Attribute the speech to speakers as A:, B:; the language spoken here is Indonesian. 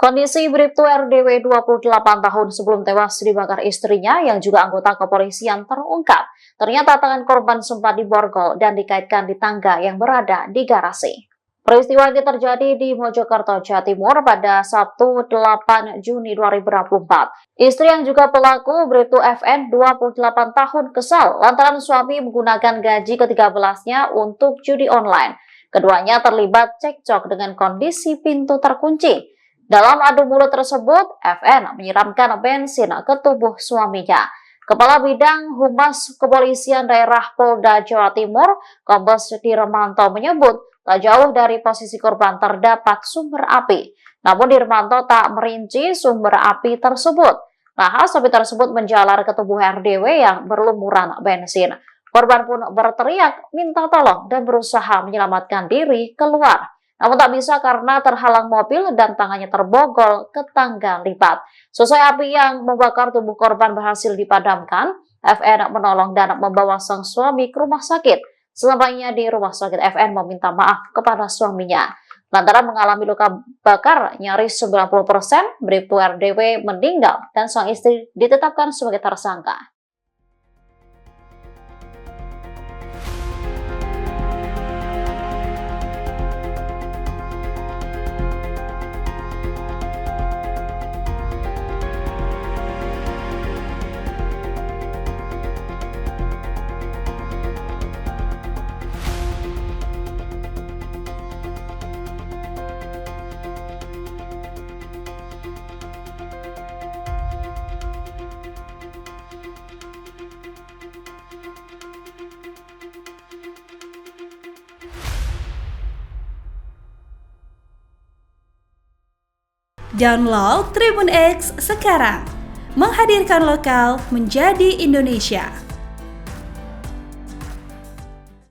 A: Kondisi Bribtu RDW 28 tahun sebelum tewas dibakar istrinya yang juga anggota kepolisian terungkap. Ternyata tangan korban sempat diborgol dan dikaitkan di tangga yang berada di garasi. Peristiwa ini terjadi di Mojokerto, Jawa Timur pada Sabtu 8 Juni 2024. Istri yang juga pelaku, Bribtu FN 28 tahun, kesal lantaran suami menggunakan gaji ke-13-nya untuk judi online. Keduanya terlibat cekcok dengan kondisi pintu terkunci. Dalam adu mulut tersebut, FN menyiramkan bensin ke tubuh suaminya. Kepala Bidang Humas Kepolisian Daerah Polda Jawa Timur, Kombes Dirmanto menyebut, tak jauh dari posisi korban terdapat sumber api. Namun Dirmanto tak merinci sumber api tersebut. Nahas api tersebut menjalar ke tubuh RDW yang berlumuran bensin. Korban pun berteriak minta tolong dan berusaha menyelamatkan diri keluar. Namun tak bisa karena terhalang mobil dan tangannya terbogol ke tangga lipat. Seusai api yang membakar tubuh korban berhasil dipadamkan, FN menolong dan membawa sang suami ke rumah sakit. Sesampainya di rumah sakit, FN meminta maaf kepada suaminya. Lantaran mengalami luka bakar nyaris 90%, Bribtu RDW meninggal dan sang istri ditetapkan sebagai tersangka.
B: Download Tribun X sekarang, menghadirkan lokal menjadi Indonesia.